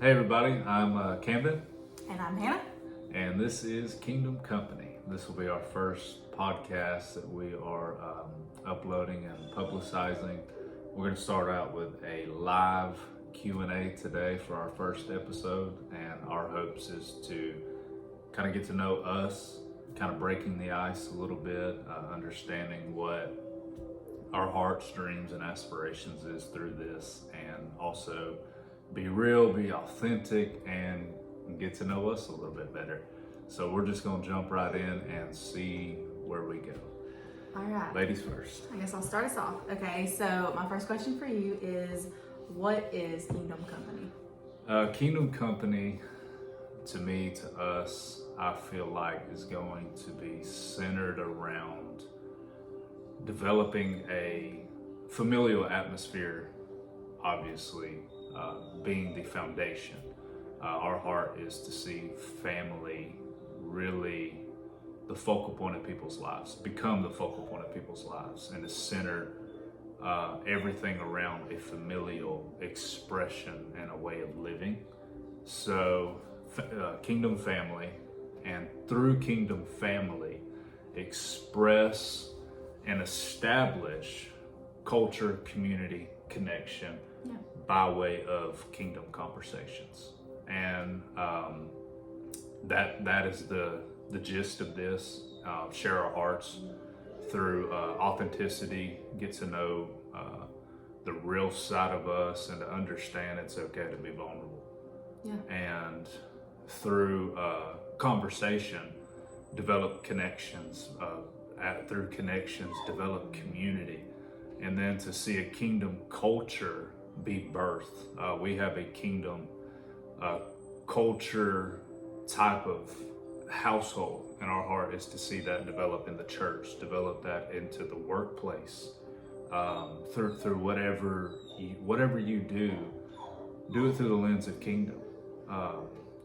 Hey everybody, I'm Camden, And I'm Hannah. and this is Kingdom Company. This will be our first podcast that we are uploading and publicizing. We're going to start out with a live Q&A today for our first episode, and our hopes is to kind of get to know us, kind of breaking the ice a little bit, understanding what our hearts, dreams, and aspirations is through this, and also be real, be authentic, and get to know us a little bit better. So we're just gonna jump right in and see where we go. All right. Ladies first. I guess I'll start us off. Okay, so my first question for you is, what is Kingdom Company? Kingdom Company, to me, to us, I feel like is going to be centered around developing a familial atmosphere, obviously, being the foundation. Our heart is to see family really the focal point of people's lives, become the focal point of people's lives, and to center everything around a familial expression and a way of living. So, Kingdom Family, and through Kingdom Family, express and establish culture, community, connection by way of Kingdom Conversations. And that is the gist of this. Share our hearts through authenticity, get to know the real side of us, and to understand it's okay to be vulnerable. Yeah. And through conversation, develop connections. Through connections, develop community, and then to see a kingdom culture be birthed. We have a kingdom culture type of household, and our heart is to see that develop in the church, develop that into the workplace, through whatever you do it through the lens of kingdom.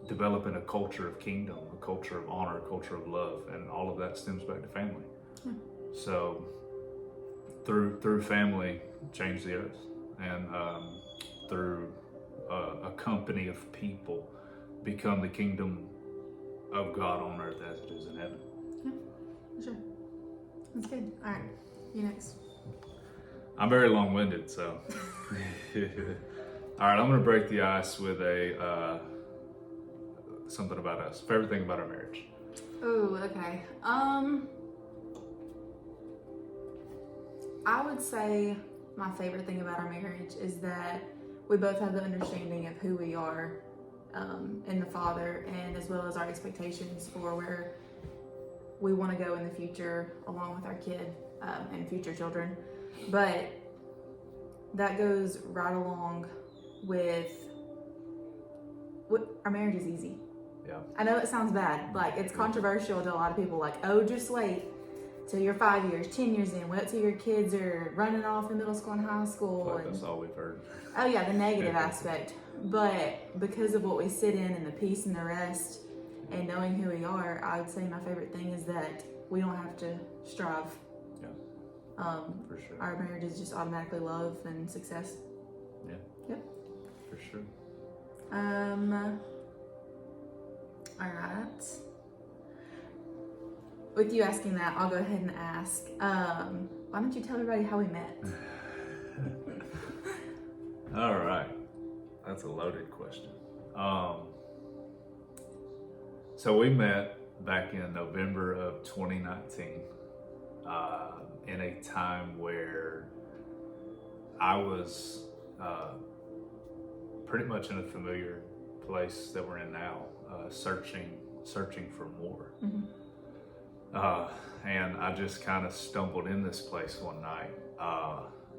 Developing a culture of kingdom, a culture of honor, a culture of love, and all of that stems back to family. So through family, change the earth, and through a company of people, become the kingdom of God on earth as it is in heaven. Yeah, for sure. That's good. All right, you next. I'm very long-winded, so. All right, I'm gonna break the ice with a something about us. Favorite thing about our marriage. Oh, okay. I would say my favorite thing about our marriage is that we both have the understanding of who we are in the Father, and as well as our expectations for where we want to go in the future along with our kid and future children. But that goes right along with what our marriage is easy. Yeah. I know it sounds bad. Like, it's controversial to a lot of people. Like, oh, just wait till you're 5 years, 10 years in. Wait till your kids are running off in middle school and high school. Like that's all we've heard. Oh yeah, the negative aspect. But because of what we sit in and the peace and the rest and knowing who we are, I would say my favorite thing is that we don't have to strive. Yeah. For sure. Our marriage is just automatically love and success. Yeah. Yep. For sure. All right. With you asking that, I'll go ahead and ask, why don't you tell everybody how we met? All right. That's a loaded question. So we met back in November of 2019, in a time where I was pretty much in a familiar place that we're in now, searching for more. Mm-hmm. And I just kind of stumbled in this place one night.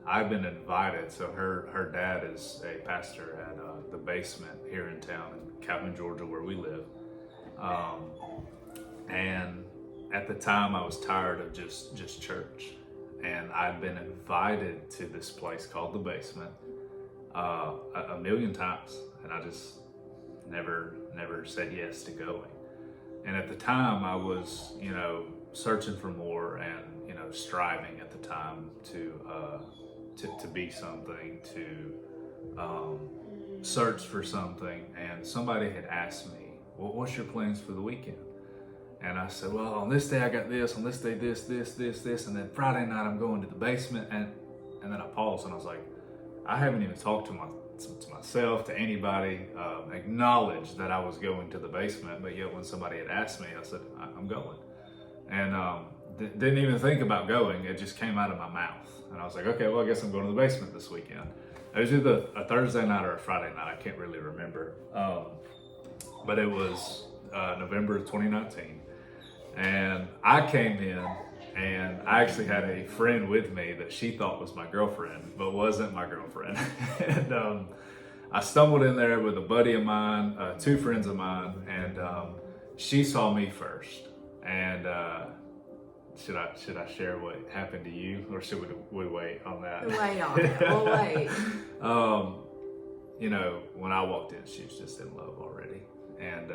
I've been invited. So her dad is a pastor at the Basement here in town in Calvin, Georgia, where we live. And at the time, I was tired of just church, and I'd been invited to this place called the Basement a million times, and I just never said yes to going. And at the time, I was, searching for more, and striving at the time to be something, to search for something, and somebody had asked me, well, what's your plans for the weekend? And I said, well, on this day I got this, on this day this, and then Friday night I'm going to the basement. And then I paused and I was like, I haven't even talked to myself, to anybody, acknowledged that I was going to the basement. But yet when somebody had asked me, I said, I'm going. And didn't even think about going. It just came out of my mouth. And I was like, okay, well, I guess I'm going to the basement this weekend. It was either a Thursday night or a Friday night. I can't really remember. But it was November of 2019. And I came in, and I actually had a friend with me that she thought was my girlfriend, but wasn't my girlfriend. And I stumbled in there with a buddy of mine, two friends of mine, and she saw me first. And should I share what happened to you, or should we wait on that? Wait on it. We'll wait. You know, when I walked in, she was just in love already, and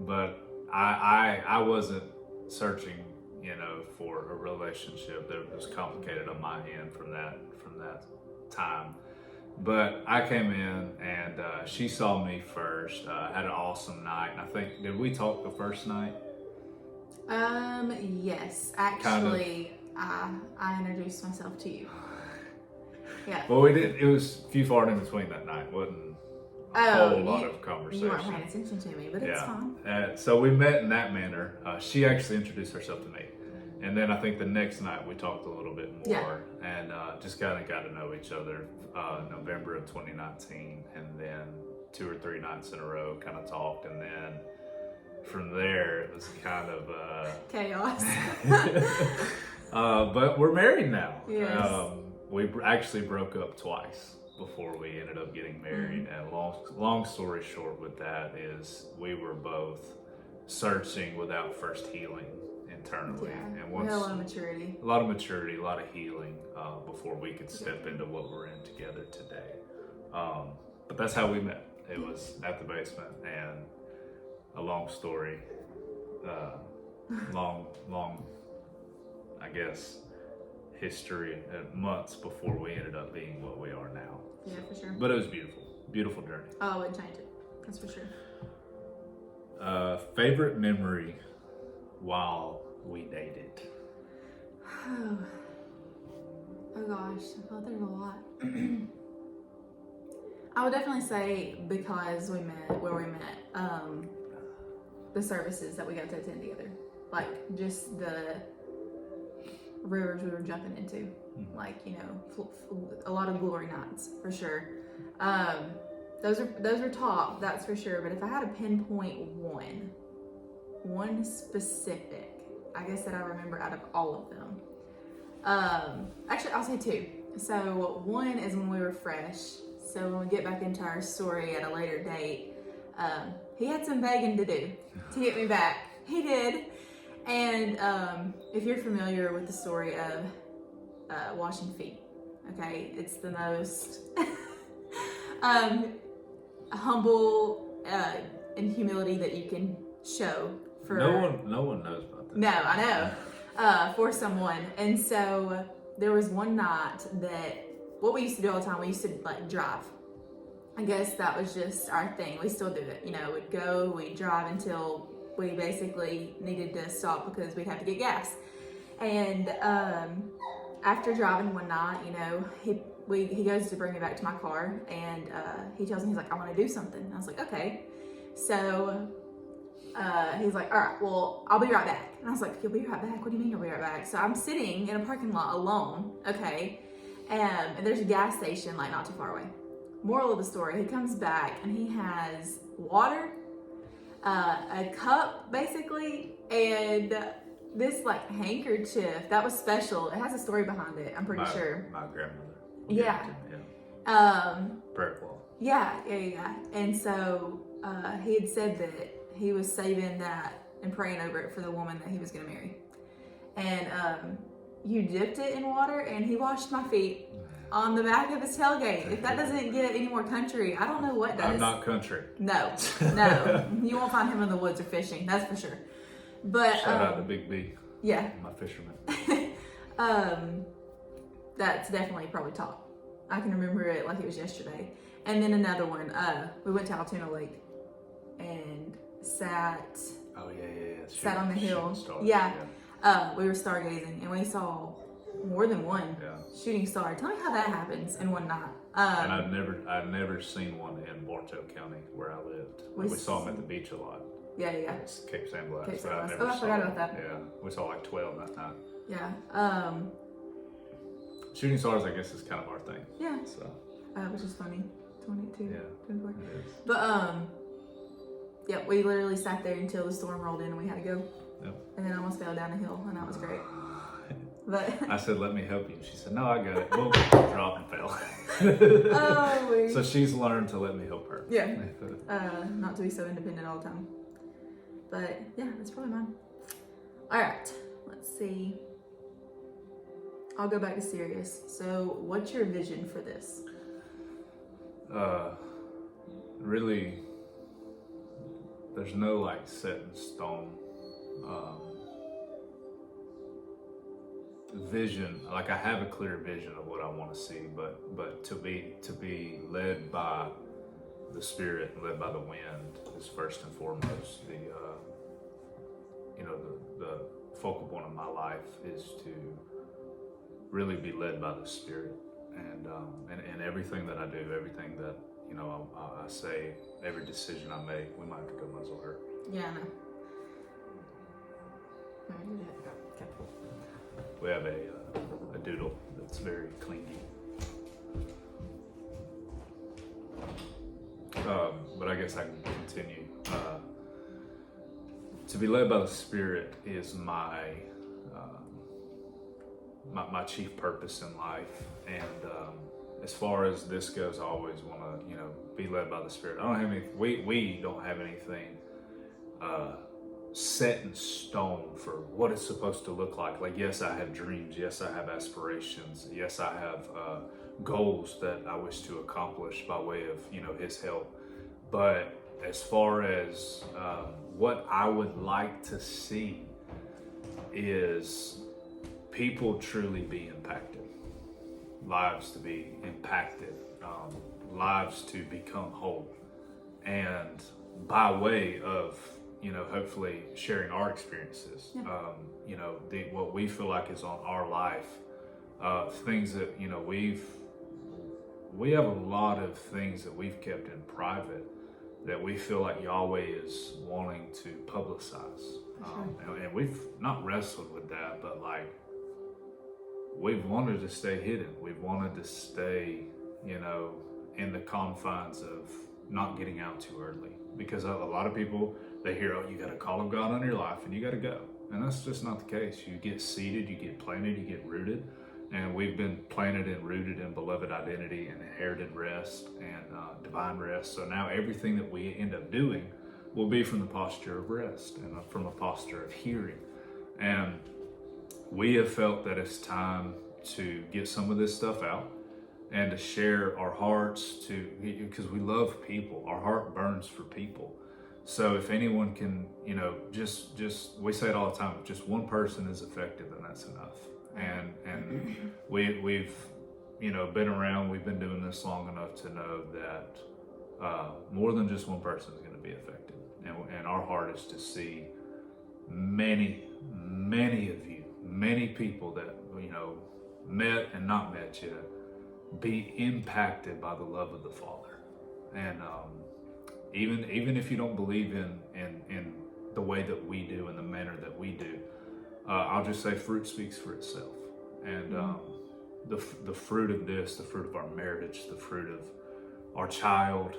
but I wasn't searching, you know, for a relationship. That was complicated on my end from that time. But I came in, and she saw me first. Had an awesome night. And I think, did we talk the first night? Yes. Actually, kind of. I introduced myself to you. Yeah. Well, we did. It was few far in between that night. Wasn't a whole lot of conversation. You weren't paying attention to me, but it's fine. So we met in that manner. She actually introduced herself to me. And then I think the next night we talked a little bit more, and just kind of got to know each other. November of 2019, and then 2 or 3 nights in a row kind of talked, and then from there it was kind of chaos. But we're married now. Yes. We actually broke up twice before we ended up getting married. And long story short with that is we were both searching without first healing internally. Yeah. And We had a lot of maturity. A lot of maturity, a lot of healing before we could step into what we're in together today. But that's how we met. It was at the basement, and a long story, long, I guess, history, months before we ended up being what we are now. Yeah, for sure. But it was beautiful journey. Oh, I wouldn't change it. That's for sure. Favorite memory while we dated? Oh gosh, I feel like there's a lot. I would definitely say, because we met where we met, the services that we got to attend together, like just the rivers we were jumping into, like, you know, a lot of glory nights for sure. Those are top, that's for sure. But if I had to pinpoint one specific, I guess, that I remember out of all of them, actually I'll say 2. So one is when we were fresh. So when we get back into our story at a later date, he had some begging to do to get me back. He did. And if you're familiar with the story of washing feet, okay, it's the most humble and humility that you can show for. No one knows about this. No, I know. For someone. And so there was one night that what we used to do all the time, we used to like drive. I guess that was just our thing. We still do it. You know, we'd drive until we basically needed to stop because we'd have to get gas. And after driving one night, you know, he goes to bring me back to my car, and he tells me, he's like, I want to do something. And I was like, okay. So he's like, all right, well, I'll be right back. And I was like, you'll be right back? What do you mean you'll be right back? So I'm sitting in a parking lot alone, okay, and there's a gas station like not too far away. Moral of the story, he comes back and he has water, a cup basically, and this like handkerchief that was special. It has a story behind it, I'm pretty sure. My grandmother. Yeah. Prayer cloth. Yeah. And so he had said that he was saving that and praying over it for the woman that he was going to marry. And you dipped it in water, and he washed my feet on the back of his tailgate. If that doesn't get any more country, I don't know what does. I'm not country. No. You won't find him in the woods or fishing, that's for sure. But shout out to Big B. Yeah. My fisherman. That's definitely probably top. I can remember it like it was yesterday. And then another one, we went to Altoona Lake and sat Oh yeah. sat on the hill. Stars, Yeah. We were stargazing and we saw more than one shooting star. Tell me how that happens in one night. And I'd never seen one in Bartow County where I lived. We saw them at the beach a lot. Yeah. It's Cape San Blas. Cape San But Blas. I forgot about that. Yeah, we saw like 12 that night. Yeah. Shooting stars, I guess, is kind of our thing. Yeah. So. Which is funny. 22. Yeah. 24. It is. But yeah, we literally sat there until the storm rolled in and we had to go. Yep. And then I almost fell down a hill and that was great. But I said, let me help you. She said, no, I got it. Well, drop and fell. Oh, so she's learned to let me help her. Yeah. Not to be so independent all the time. But yeah, that's probably mine. All right, let's see. I'll go back to serious. So what's your vision for this? Really, there's no like set in stone vision. Like I have a clear vision of what I want to see, but to be led by the Spirit, led by the wind is first and foremost. The focal point of my life is to really be led by the Spirit, and everything that I do, everything that I say, every decision I make. We might have to go muzzle her. Yeah, I know. All right, okay. We have a doodle that's very clingy. But I guess I can continue. To be led by the Spirit is my chief purpose in life, and as far as this goes, I always want to be led by the Spirit. I don't have any. We don't have anything set in stone for what it's supposed to look like. Like, yes, I have dreams. Yes, I have aspirations. Yes, I have goals that I wish to accomplish by way of His help. But as far as what I would like to see is people truly be impacted, lives to be impacted, lives to become whole, and by way of hopefully sharing our experiences, what we feel like is on our life, things that we have a lot of things that we've kept in private that we feel like Yahweh is wanting to publicize. And we've not wrestled with that, but like we've wanted to stay hidden. We've wanted to stay, in the confines of not getting out too early. Because a lot of people, they hear, oh, you got a call of God on your life and you got to go. And that's just not the case. You get seeded, you get planted, you get rooted. And we've been planted and rooted in beloved identity and inherited rest and divine rest. So now everything that we end up doing will be from the posture of rest and from a posture of hearing. And we have felt that it's time to get some of this stuff out and to share our hearts because we love people. Our heart burns for people. So if anyone can, just we say it all the time, if just one person is affected, then that's enough. And we've been around, we've been doing this long enough to know that more than just one person is going to be affected. And our heart is to see many of you, many people that met and not met yet, be impacted by the love of the Father. And even if you don't believe in the way that we do, in the manner that we do, I'll just say fruit speaks for itself. And the fruit of this, the fruit of our marriage, the fruit of our child,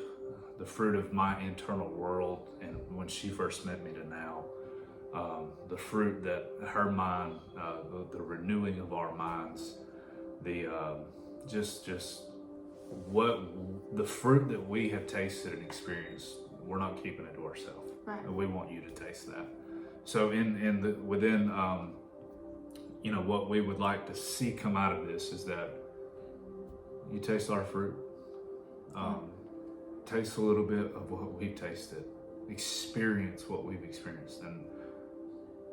the fruit of my internal world, and when she first met me to now, the fruit that her mind, the renewing of our minds, the just what the fruit that we have tasted and experienced, we're not keeping it to ourselves. Right. And we want you to taste that. So within what we would like to see come out of this is that you taste our fruit, taste a little bit of what we've tasted, experience what we've experienced. And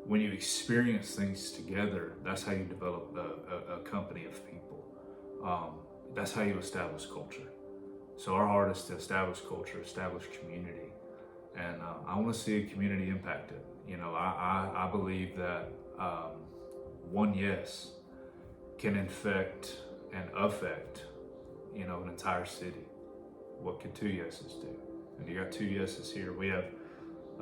when you experience things together, that's how you develop a company of people. That's how you establish culture. So our heart is to establish culture, establish community, and I want to see a community impacted. You know, I believe that one yes can infect and affect, you know, an entire city. What could two yeses do? And you got two yeses here. We have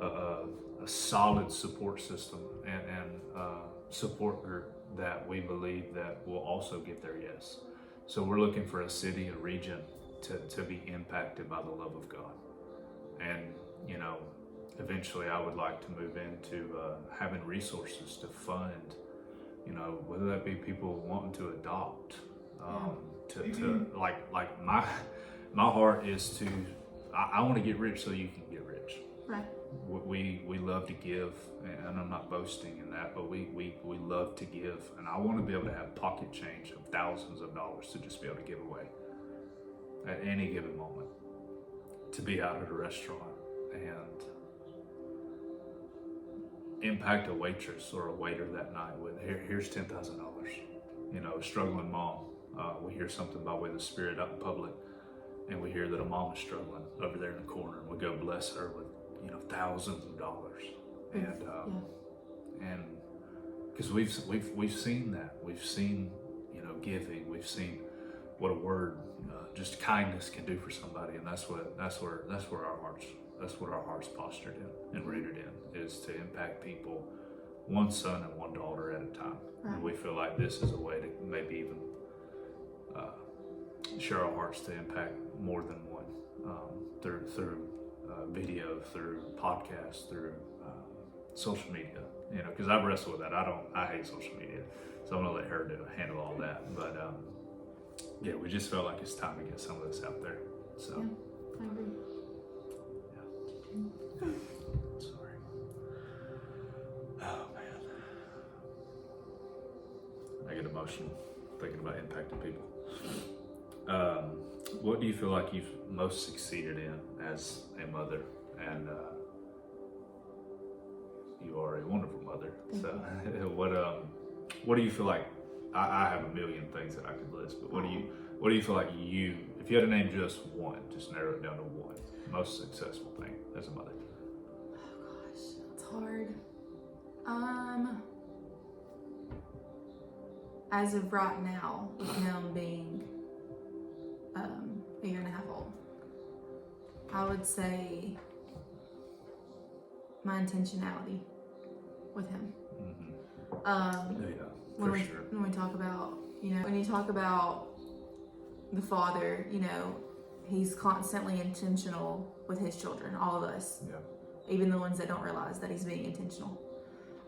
a solid support system and support group that we believe that will also give their yes. So we're looking for a city, a region to be impacted by the love of God. And, you know, eventually I would like to move into having resources to fund, you know, whether that be people wanting to adopt, to like my heart is to, I want to get rich so you can get rich. Right. We love to give, and I'm not boasting in that, but we love to give, and I want to be able to have pocket change of thousands of dollars to just be able to give away at any given moment, to be out at a restaurant and impact a waitress or a waiter that night with here's $10,000. You know, a struggling mom. We hear something by way of the Spirit out in public, and we hear that a mom is struggling over there in the corner, and we go bless her with, you know, thousands of dollars. And because we've seen that, we've seen, you know, giving, we've seen what a word, just kindness can do for somebody, and that's where our hearts postured in and rooted in, is to impact people, one son and one daughter at a time. Right. And we feel like this is a way to maybe even share our hearts to impact more than one, through video, through podcasts, through social media. You know, because I've wrestled with that. I hate social media, so I'm gonna let her handle all that. But yeah, we just felt like it's time to get some of this out there. So yeah, I agree. Yeah. Sorry. Oh man, I get emotional thinking about impacting people. What do you feel like you've most succeeded in as a mother? And you are a wonderful mother. So what do you feel like? I have a million things that I could list, but what do you feel like you, if you had to name just one, just narrow it down to one, most successful thing as a mother? Oh gosh, that's hard. As of right now, with him being a year and a half old, I would say my intentionality with him. Mm-hmm. When we talk about, you know, when you talk about the father, you know, he's constantly intentional with his children, all of us, even the ones that don't realize that he's being intentional.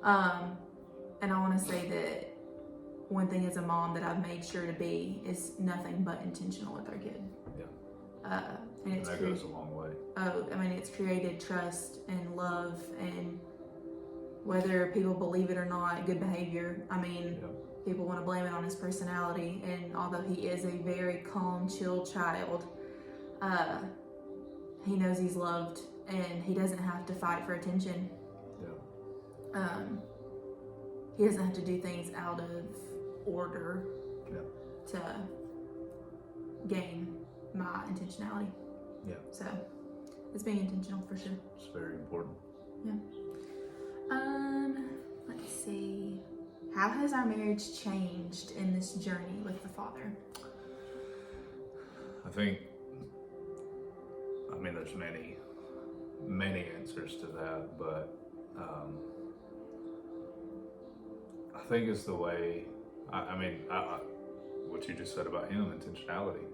And I want to say that one thing as a mom that I've made sure to be is nothing but intentional with our kid. And it's that goes a long way. I mean, it's created trust and love, and whether people believe it or not, good behavior. I mean, people want to blame it on his personality, and although he is a very calm, chill child, he knows he's loved, and he doesn't have to fight for attention. He doesn't have to do things out of order to gain my intentionality. So it's being intentional for sure. It's very important. Let's see. How has our marriage changed in this journey with the Father? I think, I mean, there's many answers to that, but I think it's the way, what you just said about him, intentionality,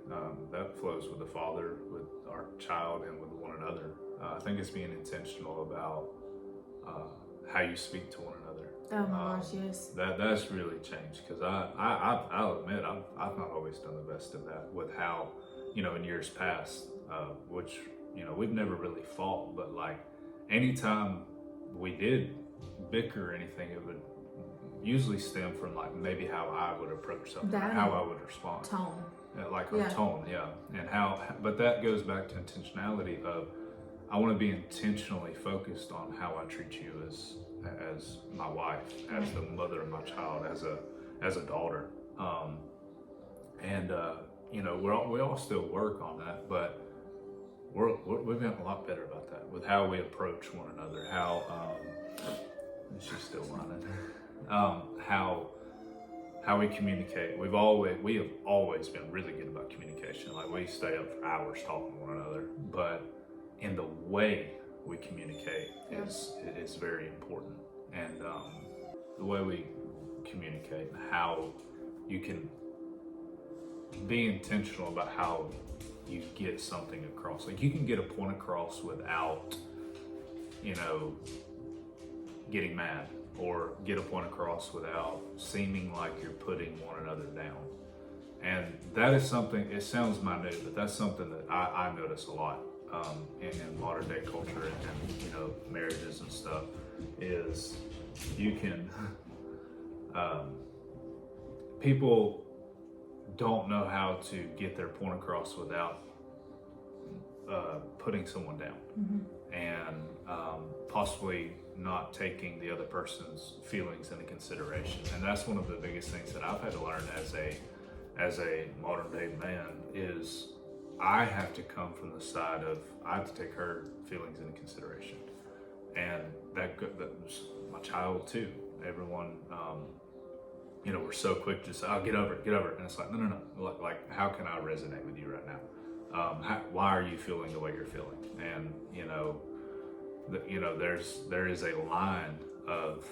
that flows with the Father, with our child, and with one another. I think it's being intentional about how you speak to one another. Oh my gosh, yes. That's really changed, because I'll admit I've not always done the best of that with how, you know, in years past, which, you know, we've never really fought, but like anytime we did bicker or anything, it would usually stem from like maybe how I would approach something, or how I would respond. Tone. Our tone, and but that goes back to intentionality of, I want to be intentionally focused on how I treat you as my wife, as the mother of my child, as a daughter, and we all still work on that, but we've gotten a lot better about that with how we approach one another. How she's still running. How we communicate. We have always been really good about communication. Like we stay up for hours talking to one another, but in the way we communicate is very important. And the way we communicate and how you can be intentional about how you get something across. Like you can get a point across without, getting mad, or get a point across without seeming like you're putting one another down. And that is something, it sounds minute, but that's something that I notice a lot in modern day culture and marriages and stuff, is you can, people don't know how to get their point across without putting someone down. Mm-hmm. And possibly not taking the other person's feelings into consideration. And that's one of the biggest things that I've had to learn as a modern day man, is I have to come from the side of, I have to take her feelings into consideration. And that was my child too. Everyone, we're so quick to say, oh, get over it. And it's like, no. Like, how can I resonate with you right now? Why are you feeling the way you're feeling? And, there is a line of,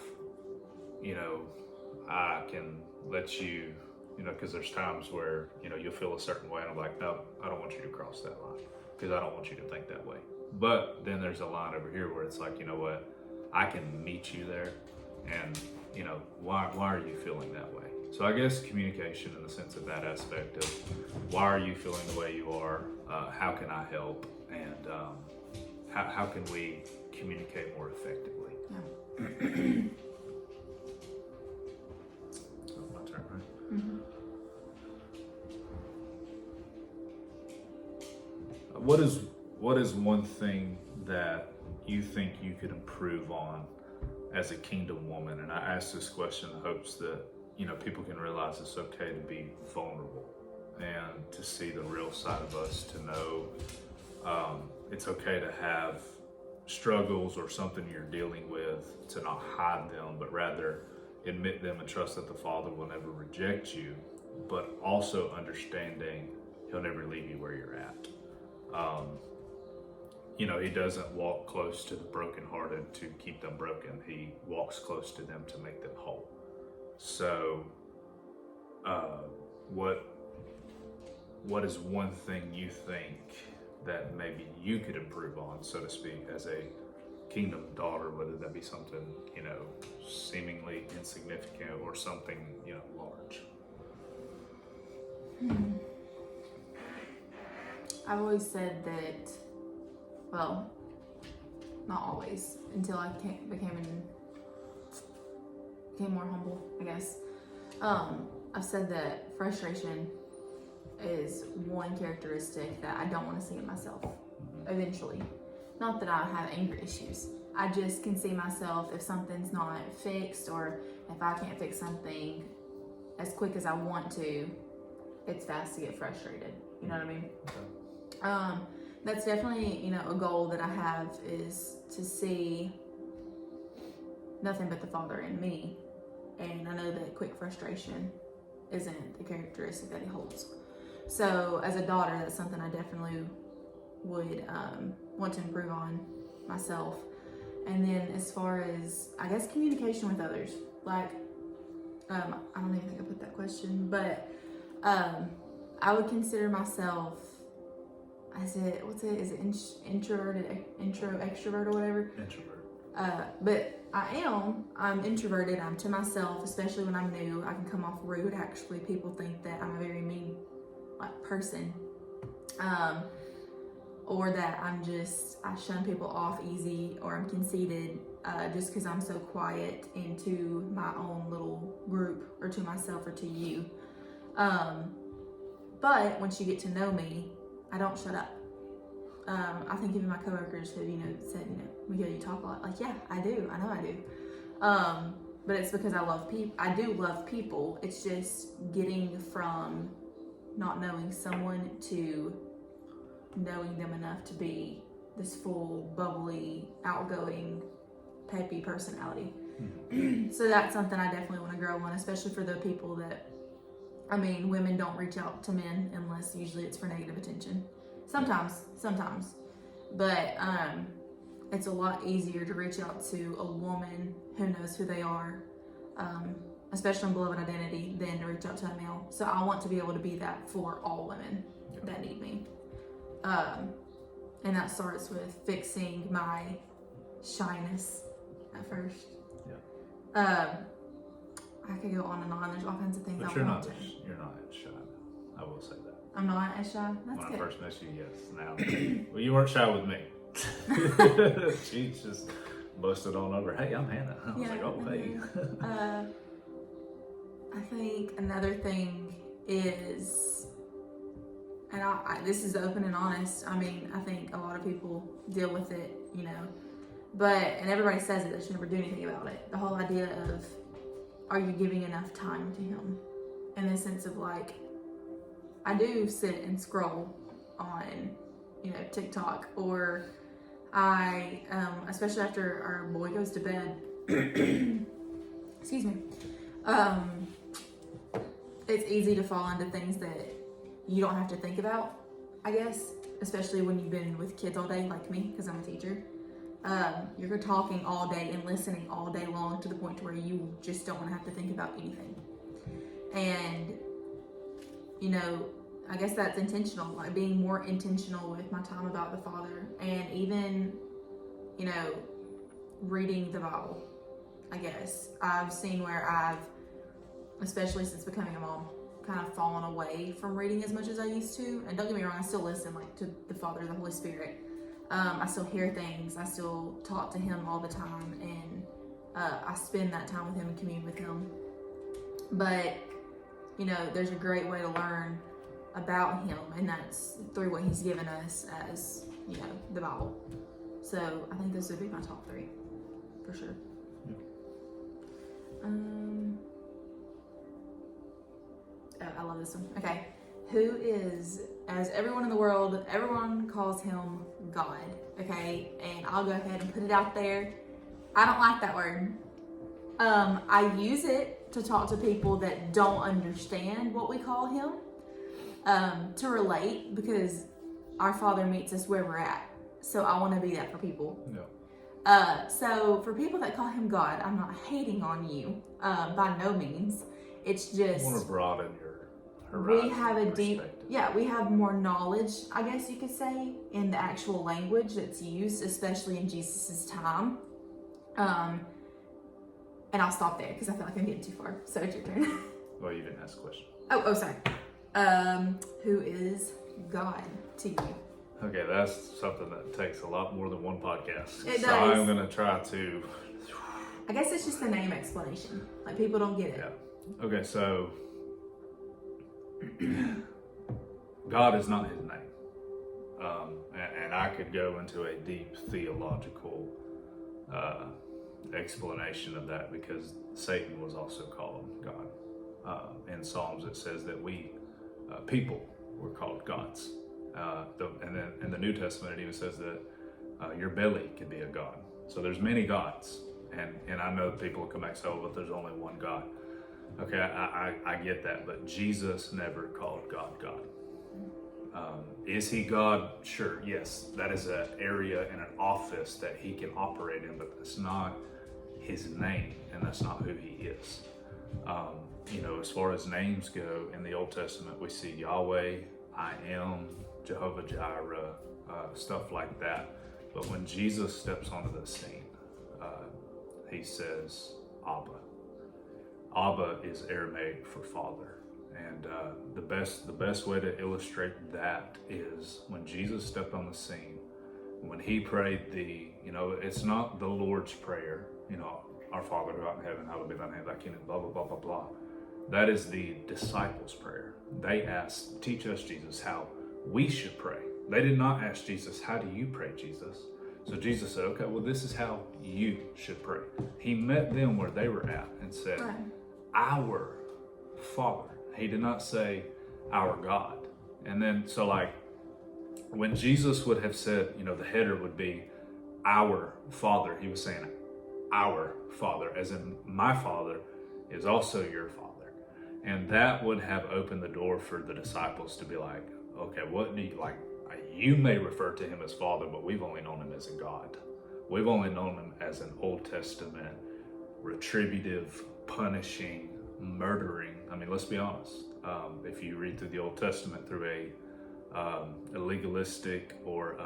I can let you, because there's times where, you'll feel a certain way and I'm like, no, I don't want you to cross that line because I don't want you to think that way. But then there's a line over here where it's like, you know what, I can meet you there and, why are you feeling that way? So I guess communication in the sense of that aspect of why are you feeling the way you are? How can I help? And how can we communicate more effectively? Yeah. So my turn, right? Mm-hmm. What is one thing that you think you could improve on as a kingdom woman? And I ask this question in hopes that people can realize it's okay to be vulnerable and to see the real side of us, to know it's okay to have struggles or something you're dealing with, to not hide them, but rather admit them and trust that the Father will never reject you, but also understanding He'll never leave you where you're at. He doesn't walk close to the brokenhearted to keep them broken. He walks close to them to make them whole. So, what is one thing you think that maybe you could improve on, so to speak, as a kingdom daughter, whether that be something, seemingly insignificant or something, large? I've always said that, well, not always, until I became more humble, I guess. I've said that frustration is one characteristic that I don't want to see in myself eventually. Not that I have anger issues. I just can see myself, if something's not fixed or if I can't fix something as quick as I want to, it's fast to get frustrated. You know what I mean? Okay. That's definitely, a goal that I have, is to see nothing but the Father in me. And I know that quick frustration isn't the characteristic that He holds. So as a daughter, that's something I definitely would want to improve on myself. And then as far as, I guess, communication with others, like, I don't even think I put that question, but I would consider myself, is it introverted, extrovert or whatever? Introvert. But I'm introverted. I'm to myself, especially when I'm new. I can come off rude. Actually, people think that I'm a very mean person, or that I shun people off easy, or I'm conceited, just because I'm so quiet into my own little group, or to myself, or to you. But once you get to know me, I don't shut up. I think even my coworkers have, said, Miguel, you talk a lot. Like, yeah, I do. I know I do. But it's because I love people. I do love people. It's just getting from not knowing someone to knowing them enough to be this full, bubbly, outgoing, peppy personality. So that's something I definitely want to grow on, especially for the people that, I mean, women don't reach out to men unless usually it's for negative attention. Sometimes, but it's a lot easier to reach out to a woman who knows who they are, especially in beloved identity, than to reach out to a male. So I want to be able to be that for all women that need me. And that starts with fixing my shyness at first. I could go on and on. There's all kinds of things But I you're want not to. you're not as shy. I will say that. I'm not as shy. That's When good. I first met you, yes. Now, well, you weren't shy with me. She just busted on over. Hey, I'm Hannah. I was like, oh, hey. I think another thing is, and this is open and honest. I mean, I think a lot of people deal with it, you know, and everybody says it, they should never do anything about it. The whole idea of, are you giving enough time to him? In the sense of like, I do sit and scroll on, you know, TikTok, or I, especially after our boy goes to bed, excuse me, it's easy to fall into things that you don't have to think about, I guess, especially when you've been with kids all day, like me, because I'm a teacher. You're talking all day and listening all day long to the point to where you just don't want to have to think about anything. And, you know, I guess that's intentional, like being more intentional with my time about the Father, and even, you know, reading the Bible. I guess I've seen where I've, especially since becoming a mom, kind of fallen away from reading as much as I used to. And don't get me wrong, I still listen like to the Father, the Holy Spirit. I still hear things. I still talk to him all the time, and I spend that time with him and commune with him. But, you know, there's a great way to learn about him, and that's through what he's given us as, you know, the Bible. So I think this would be my top 3 for sure. I love this one. Okay. Who is, as everyone in the world, everyone calls him God, okay? And I'll go ahead and put it out there. I don't like that word. I use it to talk to people that don't understand what we call him, to relate, because our Father meets us where we're at. So I want to be that for people. No. So for people that call him God, I'm not hating on you, by no means. It's just, I want to broaden your horizon. we have a deep, perspective. we have more knowledge, I guess you could say, in the actual language that's used, especially in Jesus's time. And I'll stop there because I feel like I'm getting too far. So it's your turn. Well, you didn't ask a question. Oh, sorry. Who is God to you? Okay, that's something that takes a lot more than one podcast. It So does. I'm going to try to... I guess it's just a name explanation. Like, people don't get it. Yeah. Okay, so... God is not his name. And I could go into a deep theological explanation of that, because Satan was also called God. In Psalms it says that we, people, were called gods. And then in the New Testament it even says that your belly could be a god. So there's many gods. And I know people will come back and say, oh, but there's only one God. Okay, I get that, but Jesus never called God God. Is he God? Sure, yes. That is an area and an office that he can operate in, but that's not his name, and that's not who he is. You know, as far as names go, in the Old Testament, we see Yahweh, I am, Jehovah Jireh, stuff like that. But when Jesus steps onto the scene, he says, Abba. Abba is Aramaic for father. And the best way to illustrate that is when Jesus stepped on the scene, when he prayed it's not the Lord's Prayer, our Father who art in heaven, hallowed be thy name, thy kingdom, blah, blah, blah, blah, blah. That is the disciples' prayer. They asked, teach us, Jesus, how we should pray. They did not ask Jesus, how do you pray, Jesus? So Jesus said, okay, well, this is how you should pray. He met them where they were at and said, Right. our Father. He did not say, our God. And then, so like, when Jesus would have said, the header would be our Father, he was saying our Father, as in my Father is also your Father. And that would have opened the door for the disciples to be like, okay, what do you like? You may refer to him as Father, but we've only known him as a God. We've only known him as an Old Testament, retributive, punishing, murdering. I mean, let's be honest. If you read through the Old Testament through a legalistic or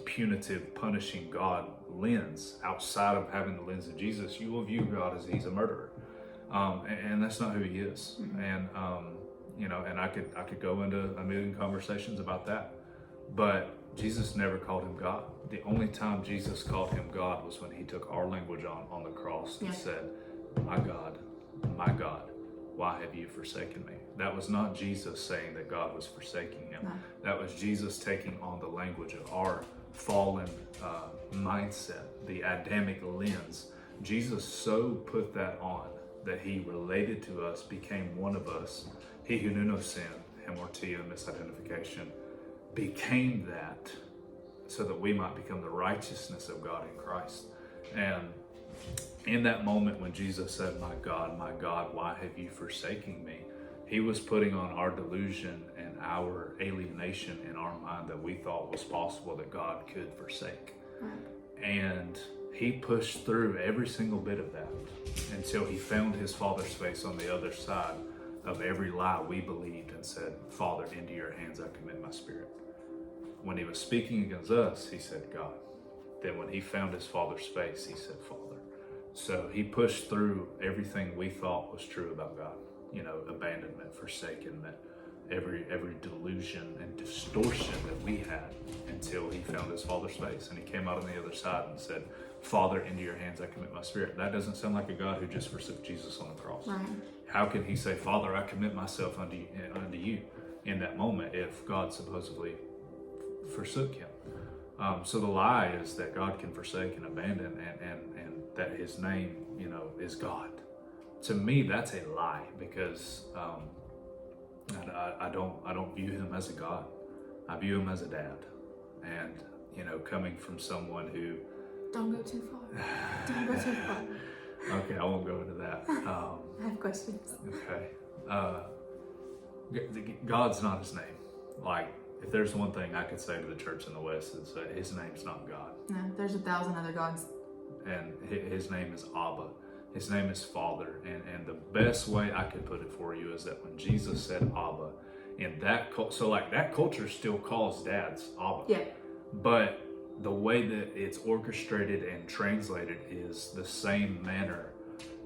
punitive, punishing God lens, outside of having the lens of Jesus, you will view God as he's a murderer, and that's not who he is. And and I could go into a million conversations about that, but Jesus never called him God. The only time Jesus called him God was when he took our language on the cross and said, my God, why have you forsaken me? That was not Jesus saying that God was forsaking him. No. That was Jesus taking on the language of our fallen mindset, the Adamic lens. Jesus so put that on that he related to us, became one of us. He who knew no sin, hamartia, misidentification, became that so that we might become the righteousness of God in Christ. And in that moment when Jesus said, my God, why have you forsaken me? He was putting on our delusion and our alienation in our mind that we thought was possible that God could forsake. Right. And he pushed through every single bit of that until he found his Father's face on the other side of every lie we believed and said, Father, into your hands I commit my spirit. When he was speaking against us, he said, God. Then when he found his Father's face, he said, Father. So he pushed through everything we thought was true about God. Abandonment, forsakenness, every delusion and distortion that we had until he found his Father's face. And he came out on the other side and said, Father, into your hands I commit my spirit. That doesn't sound like a God who just forsook Jesus on the cross. Right. How can he say, Father, I commit myself unto you in that moment if God supposedly forsook him? So the lie is that God can forsake and abandon and that his name, is God. To me, that's a lie because I don't view him as a God. I view him as a dad. And, coming from someone who... Don't go too far. Don't go too far. Okay, I won't go into that. I have questions. Okay. God's not his name. Like, if there's one thing I could say to the church in the West, is that his name's not God. No, there's 1,000 other gods. And his name is Abba. His name is Father. And the best way I could put it for you is that when Jesus said Abba, in that so like that culture still calls dads Abba. Yeah. But the way that it's orchestrated and translated is the same manner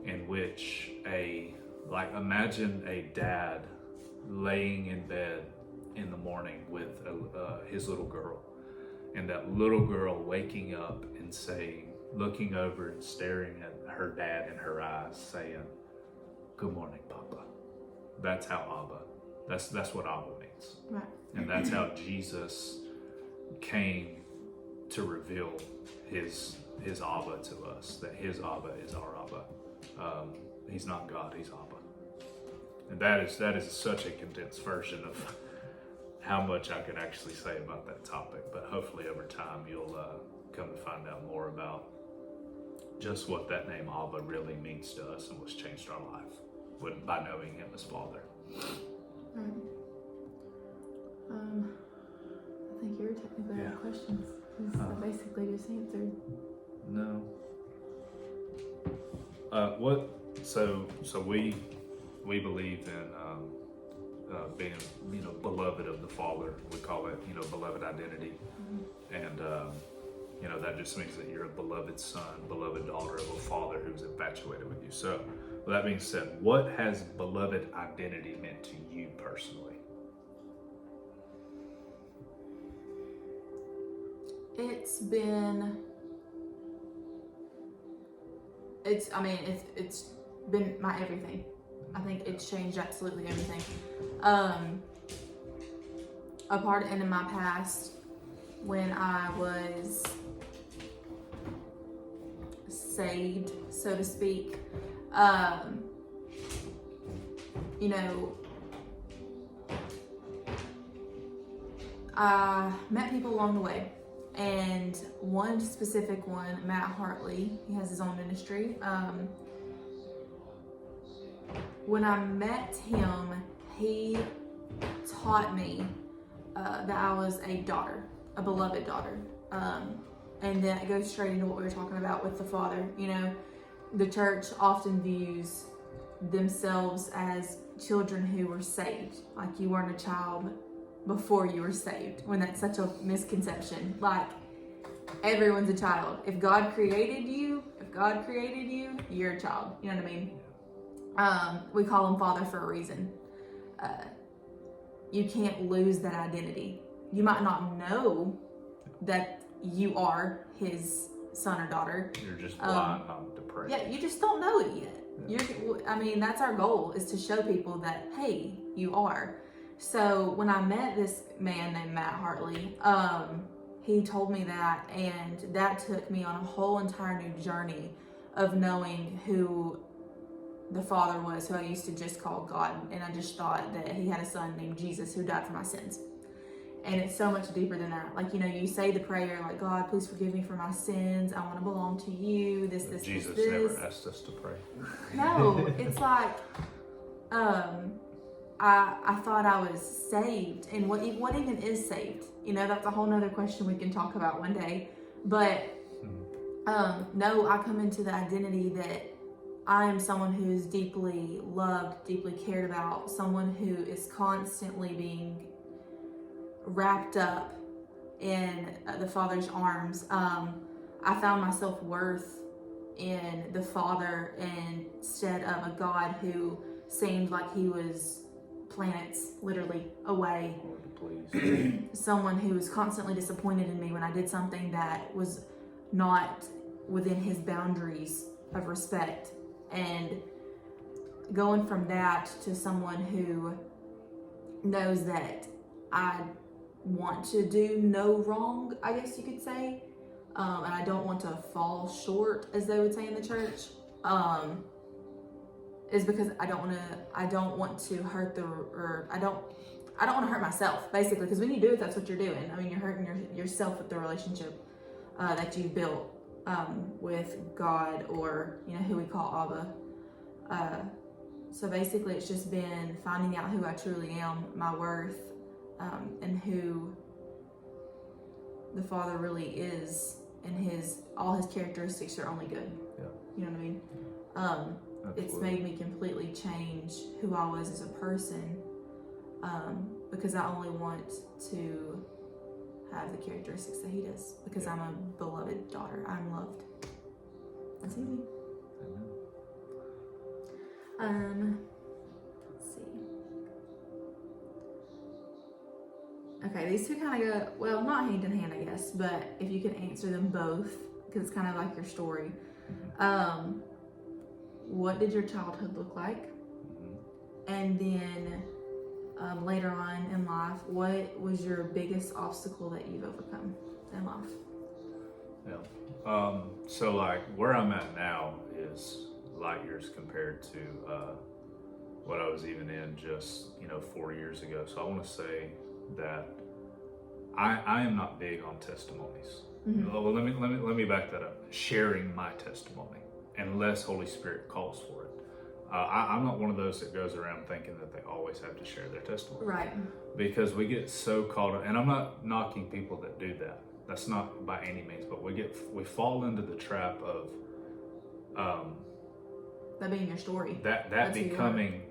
in which imagine a dad laying in bed in the morning with his little girl, and that little girl waking up and saying, looking over and staring at her dad in her eyes, saying, "Good morning, Papa." That's how Abba. That's what Abba means. Right. And that's how Jesus came to reveal his Abba to us. That his Abba is our Abba. He's not God. He's Abba. And that is such a condensed version of how much I could actually say about that topic. But hopefully over time you'll come to find out more about just what that name Abba really means to us and what's changed our life by knowing him as Father. I think you were technically out of questions. I basically just answered. No. So we believe in being beloved of the Father. We call it beloved identity, and that just means that you're a beloved son, beloved daughter of a Father who's infatuated with you. So with that being said, what has beloved identity meant to you personally? It's been my everything. I think it's changed absolutely everything. A part in my past when I was saved, so to speak, I met people along the way. And one specific one, Matt Hartley, he has his own ministry. When I met him, he taught me that I was a daughter, a beloved daughter. And then it goes straight into what we were talking about with the Father. You know, the church often views themselves as children who were saved. Like you weren't a child before you were saved, when that's such a misconception. Like, everyone's a child. If God created you, you're a child. You know what I mean? We call him Father for a reason. You can't lose that identity. You might not know that you are his son or daughter. You're just blind not to pray. Yeah, you just don't know it yet. That's our goal, is to show people that, hey, you are. So when I met this man named Matt Hartley, he told me that, and that took me on a whole entire new journey of knowing who the Father was, who I used to just call God. And I just thought that he had a son named Jesus who died for my sins. And it's so much deeper than that. Like, you know, you say the prayer like, God, please forgive me for my sins. I want to belong to you. Jesus never asked us to pray. No, it's like, I thought I was saved, and what even is saved? You know, that's a whole nother question we can talk about one day. But no, I come into the identity that I am someone who is deeply loved, deeply cared about, someone who is constantly being wrapped up in the Father's arms. I found my self-worth in the Father instead of a God who seemed like he was planets literally away. Someone who was constantly disappointed in me when I did something that was not within his boundaries of respect. And going from that to someone who knows that I want to do no wrong, I guess you could say, and I don't want to fall short, as they would say in the church, is because I don't want to hurt I don't want to hurt myself, basically, because when you do it, that's what you're doing. I mean, you're hurting yourself with the relationship that you've built with God, or, you know, who we call Abba. So basically, it's just been finding out who I truly am, my worth, and who the Father really is, and all his characteristics are only good. Yeah. You know what I mean? It's made me completely change who I was as a person, because I only want to have the characteristics that he does, because I'm a beloved daughter. I'm loved. That's easy. Let's see. Okay, these two kind of go, well, not hand in hand, I guess, but if you can answer them both, because it's kind of like your story. What did your childhood look like? And then later on in life, what was your biggest obstacle that you've overcome in life? Yeah. So like where I'm at now is light years compared to what I was even in just 4 years ago. So I want to say that I am not big on testimonies. Well, let me back that up. Sharing my testimony, unless Holy Spirit calls for it. I'm not one of those that goes around thinking that they always have to share their testimony. Right. Because we get so caught up, and I'm not knocking people that do that. That's not by any means, but we fall into the trap of that being your story. That becoming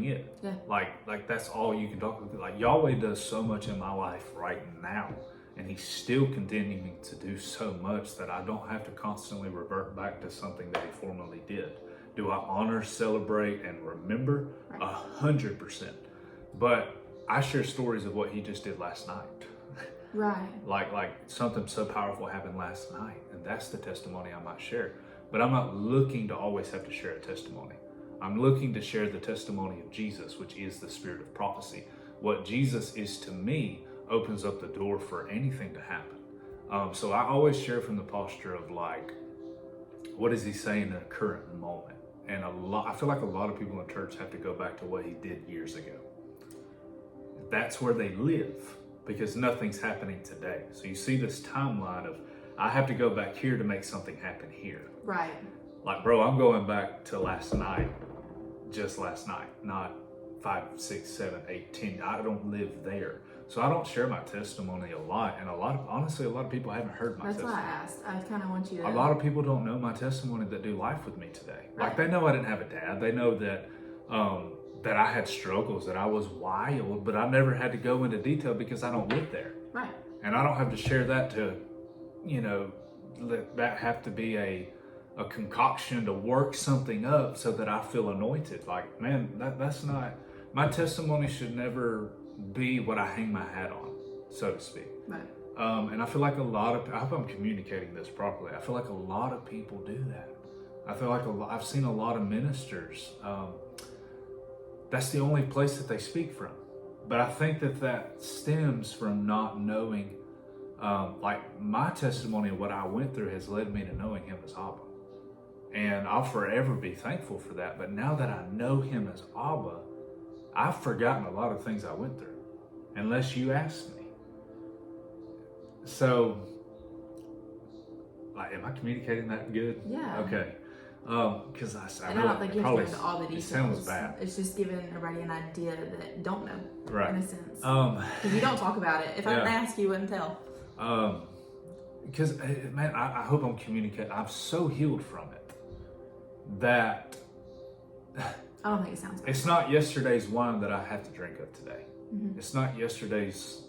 it. Yeah. Like that's all you can talk about. Like Yahweh does so much in my life right now, and he's still continuing to do so much that I don't have to constantly revert back to something that he formerly did. Do I honor, celebrate, and remember? 100%. But I share stories of what he just did last night. Right. Like something so powerful happened last night, and that's the testimony I might share. But I'm not looking to always have to share a testimony. I'm looking to share the testimony of Jesus, which is the spirit of prophecy. What Jesus is to me opens up the door for anything to happen. So I always share from the posture of like, what is he saying in a current moment? And I feel like a lot of people in church have to go back to what he did years ago. That's where they live. because nothing's happening today. So you see this timeline of, I have to go back here to make something happen here. Right. Like, bro, I'm going back to last night, just last night, not 5, 6, 7, 8, 10. I don't live there. So I don't share my testimony a lot. And honestly, a lot of people haven't heard my testimony. That's why I asked. I kind of want you to. A lot of people don't know my testimony that do life with me today. Right. Like, they know I didn't have a dad. They know that, that I had struggles, that I was wild, but I never had to go into detail because I don't live there. Right. And I don't have to share that to, let that have to be a concoction to work something up so that I feel anointed. Like, man, that's not, my testimony should never be what I hang my hat on, so to speak. Right. And I feel like I hope I'm communicating this properly. I feel like a lot of people do that. I feel like I've seen a lot of ministers, that's the only place that they speak from. But I think that stems from not knowing, like, my testimony of what I went through has led me to knowing him as Abba. And I'll forever be thankful for that. But now that I know him as Abba, I've forgotten a lot of things I went through, unless you ask me. So, like, am I communicating that good? Yeah. Okay. Because I don't think you have to go into all the It details. sounds bad. It's just giving everybody an idea that don't know, Right. in a sense. Because you don't talk about it. If I didn't ask, you wouldn't tell. Because, man, I hope I'm communicating. I'm so healed from it that I don't think it sounds bad. it's not yesterday's wine that I have to drink of today. Mm-hmm. It's not yesterday's.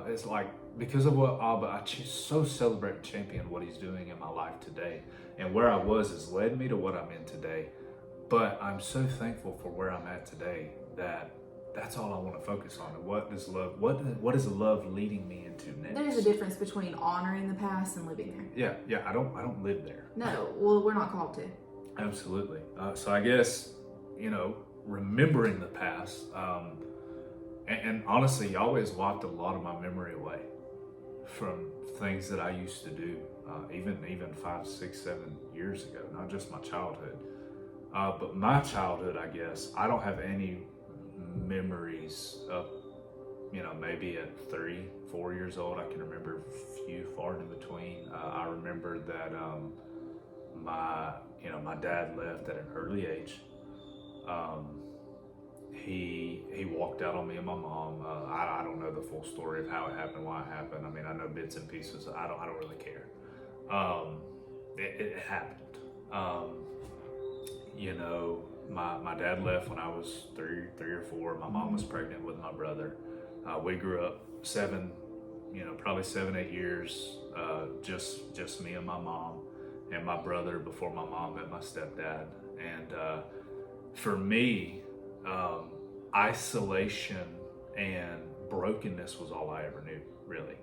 It's like, because of what Abba, I so celebrate and champion what he's doing in my life today. And where I was has led me to what I'm in today. But I'm so thankful for where I'm at today that that's all I want to focus on. And what is love? What is love leading me into next? There's a difference between honoring the past and living there. Yeah. I don't live there. No, well, we're not called to. Absolutely. So I guess, remembering the past, and honestly, Yahweh has wiped a lot of my memory away from things that I used to do, even 5, 6, 7 years ago, not just my childhood. But my childhood, I guess, I don't have any memories of, maybe at 3, 4 years old. I can remember a few far in between. I remember that my dad left at an early age. He walked out on me and my mom. I don't know the full story of how it happened, why it happened. I mean, I know bits and pieces. I don't really care. It happened. My dad left when I was 3 or 4. My mom was pregnant with my brother. We grew up probably 7, 8 years, just me and my mom and my brother before my mom met my stepdad. And for me, isolation and brokenness was all I ever knew, really.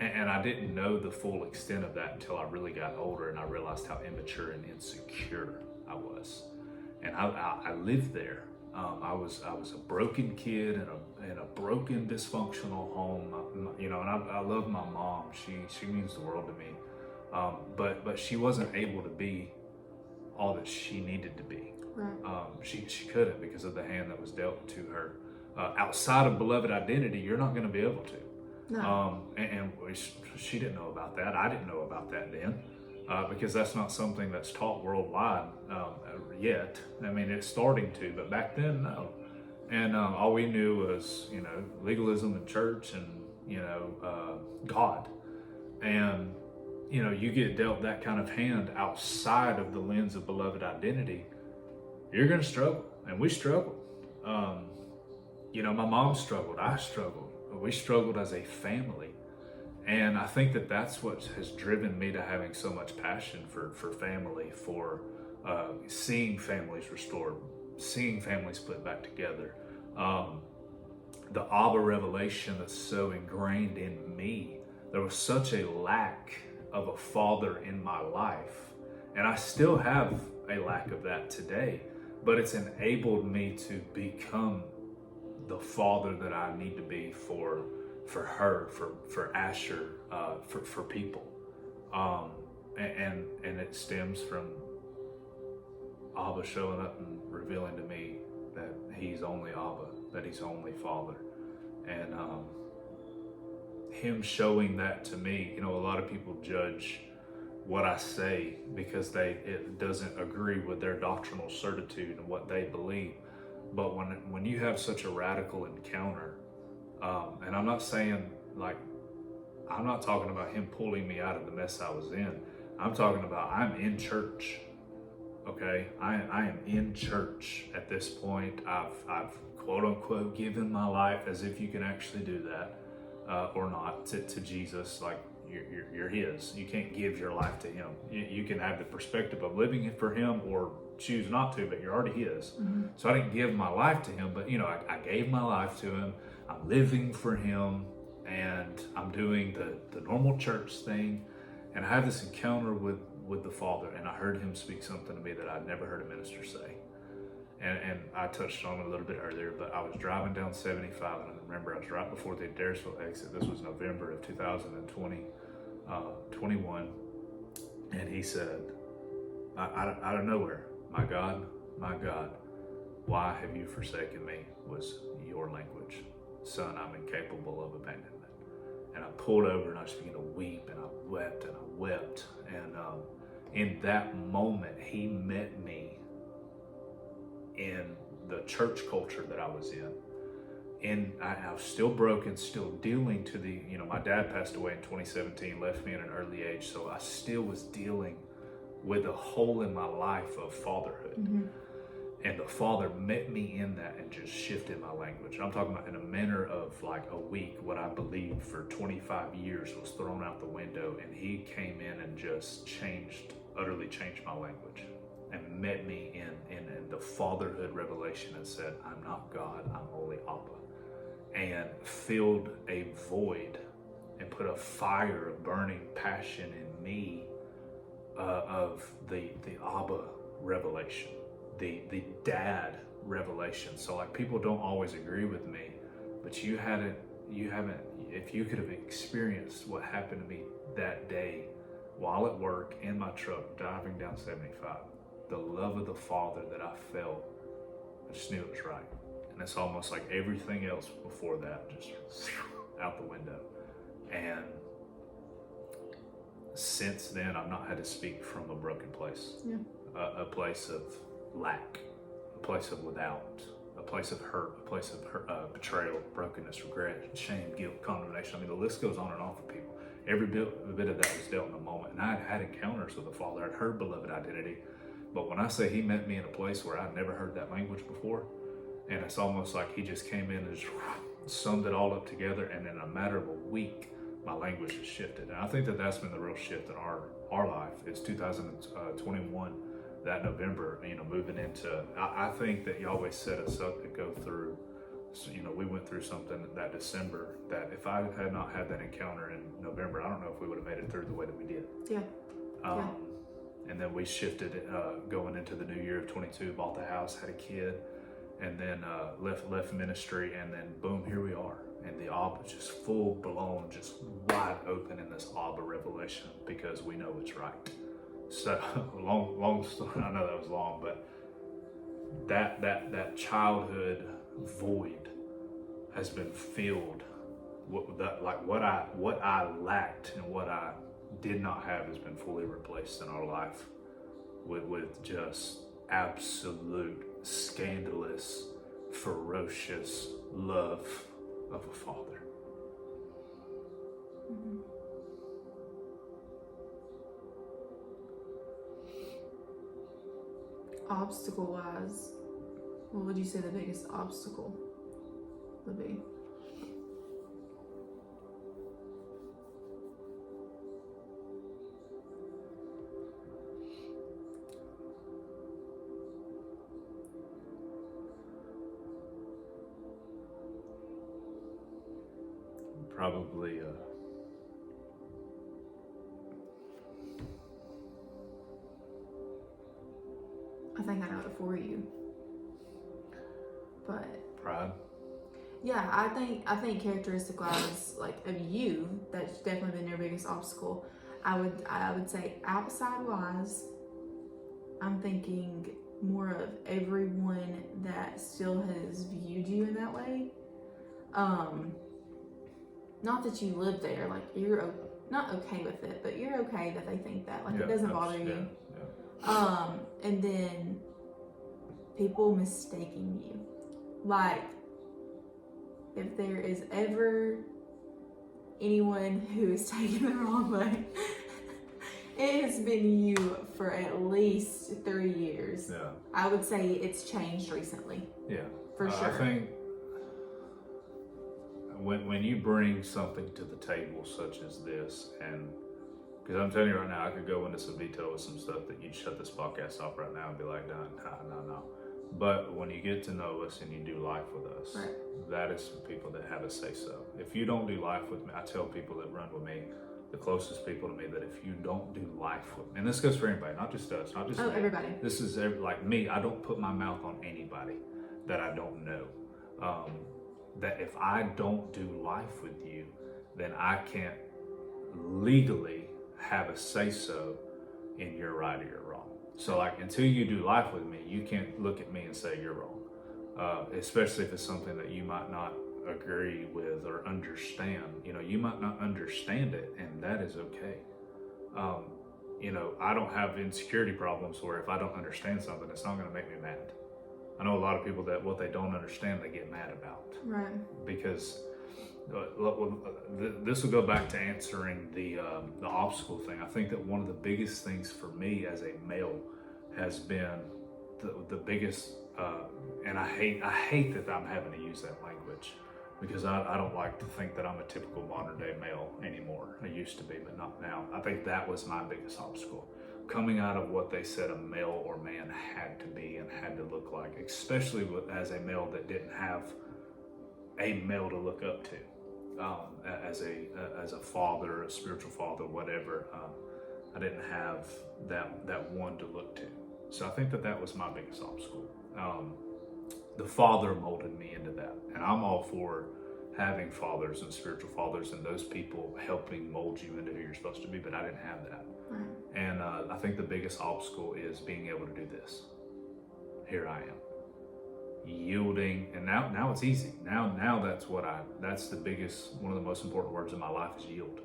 And I didn't know the full extent of that until I really got older and I realized how immature and insecure I was. And I lived there. I was a broken kid in a broken, dysfunctional home. And I love my mom. She means the world to me. But she wasn't able to be all that she needed to be. Right. She couldn't because of the hand that was dealt to her. Outside of beloved identity, you're not going to be able to. No. And she didn't know about that. I didn't know about that then, because that's not something that's taught worldwide yet. I mean, it's starting to, but back then, no. And all we knew was, legalism and church and, God. And, you get dealt that kind of hand outside of the lens of beloved identity, you're going to struggle. And we struggled. My mom struggled. I struggled. We struggled as a family. And I think that's what has driven me to having so much passion for family, for seeing families restored, seeing families put back together. The Abba revelation that's so ingrained in me. There was such a lack of a father in my life. And I still have a lack of that today. But it's enabled me to become the father that I need to be for her, for Asher, for people. And it stems from Abba showing up and revealing to me that he's only Abba, that he's only Father. And him showing that to me. A lot of people judge what I say because it doesn't agree with their doctrinal certitude and what they believe. But when you have such a radical encounter, and I'm not saying I'm not talking about him pulling me out of the mess I was in. I'm talking about I'm in church. Okay, I am in church at this point. I've quote unquote given my life, as if you can actually do that or not, to Jesus. Like you're his. You can't give your life to him. You can have the perspective of living it for him or choose not to, but you're already his. Mm-hmm. So I didn't give my life to him, but I gave my life to him. I'm living for him, and I'm doing the normal church thing, and I have this encounter with the Father, and I heard him speak something to me that I'd never heard a minister say. And I touched on it a little bit earlier, but I was driving down 75, and I remember I was right before the Adairsville exit. This was November of 21, and he said, out of nowhere, my God, why have you forsaken me, was your language. Son, I'm incapable of abandonment. And I pulled over and I just began to weep, and I wept and I wept. And in that moment, he met me in the church culture that I was in. And I was still broken, still dealing to my dad passed away in 2017, left me at an early age. So I still was dealing with a hole in my life of fatherhood. Mm-hmm. And the Father met me in that and just shifted my language. I'm talking about in a manner of like a week, what I believed for 25 years was thrown out the window, and he came in and just utterly changed my language and met me in the fatherhood revelation and said, I'm not God, I'm only Abba. And filled a void and put a fire of burning passion in me of the Abba revelation. The dad revelation. So like people don't always agree with me, but you haven't, if you could have experienced what happened to me that day while at work in my truck driving down 75, the love of the Father that I felt, I just knew it was right. And it's almost like everything else before that just out the window. And since then, I've not had to speak from a broken place. Yeah. A place of lack, a place of without, a place of hurt, a place of betrayal, brokenness, regret, shame, guilt, condemnation. I mean, the list goes on and on for people. Every bit of that was dealt in a moment. And I had encounters with the Father. I'd heard beloved identity. But when I say he met me in a place where I'd never heard that language before, and it's almost like he just came in and just summed it all up together, and in a matter of a week, my language has shifted. And I think that's been the real shift in our life. It's 2021. That November, moving into, I think that Yahweh set us up to go through, we went through something that December that if I had not had that encounter in November, I don't know if we would have made it through the way that we did. Yeah. And then we shifted going into the new year of 22, bought the house, had a kid, and then left ministry, and then boom, here we are. And the Abba just full blown, just wide open in this Abba revelation because we know it's right. So long story. I know that was long, but that childhood void has been filled. What I lacked and what I did not have has been fully replaced in our life with just absolute scandalous, ferocious love of a Father. Mm-hmm. Obstacle-wise, what would you say the biggest obstacle would be? Probably I think I know it for you, but pride. yeah, I think characteristic wise, like of you, that's definitely been your biggest obstacle. I would say outside wise, I'm thinking more of everyone that still has viewed you in that way. not that you live there, like you're not okay with it, but you're okay that they think that, like it doesn't bother you. And then people mistaking you, like if there is ever anyone who is taken the wrong way, it has been you for at least 3 years. Yeah. I would say it's changed recently. Yeah. For sure. I think when you bring something to the table such as this, and because I'm telling you right now, I could go into some detail with some stuff that you'd shut this podcast off right now and be like, no. But when you get to know us and you do life with us, right. That is for people that have a say so. If you don't do life with me, I tell people that run with me, the closest people to me, that if you don't do life with me, and this goes for anybody, not just us, not just me. Everybody. This is like me. I don't put my mouth on anybody that I don't know. That if I don't do life with you, then I can't legally have a say so in your right or your wrong. So like until you do life with me, you can't look at me and say you're wrong. Especially if it's something that you might not agree with or understand. You might not understand it, and that is okay. I don't have insecurity problems where if I don't understand something, it's not going to make me mad. I know a lot of people that what they don't understand, they get mad about. Right. Because this will go back to answering the obstacle thing. I think that one of the biggest things for me as a male has been the biggest, and I hate that I'm having to use that language, because I don't like to think that I'm a typical modern day male anymore. I used to be, but not now. I think that was my biggest obstacle. Coming out of what they said a male or man had to be and had to look like, especially as a male that didn't have a male to look up to, as a father, a spiritual father, whatever. I didn't have that one to look to. So I think that was my biggest obstacle. The Father molded me into that, and I'm all for having fathers and spiritual fathers and those people helping mold you into who you're supposed to be, but I didn't have that. Right. And I think the biggest obstacle is being able to do this. Here I am, yielding, and now it's easy. Now that's the biggest, one of the most important words in my life is yield.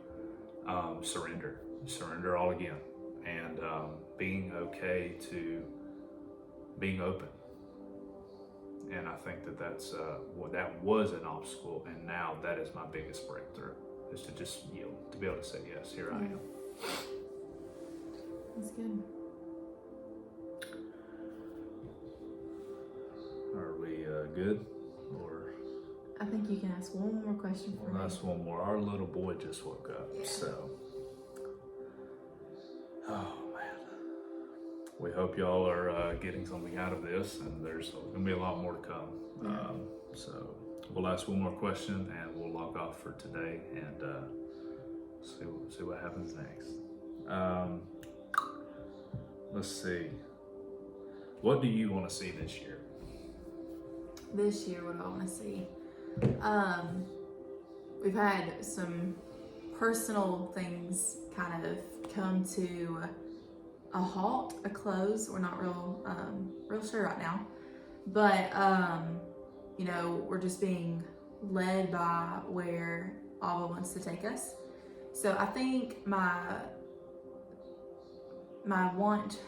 Surrender all again, and being okay to being open. And I think that was an obstacle, and now that is my biggest breakthrough, is to just yield, to be able to say, yes, here I am. That's good. Are we good? Or I think you can ask one more question for me. That's one more. Our little boy just woke up, so. Oh man. We hope y'all are getting something out of this, and there's gonna be a lot more to come. Yeah. So we'll ask one more question, and we'll log off for today, and see what happens next. Let's see. What do you want to see this year? This year, what do I want to see? We've had some personal things kind of come to a halt, a close. We're not real sure right now, but we're just being led by where Abba wants to take us. So I think my want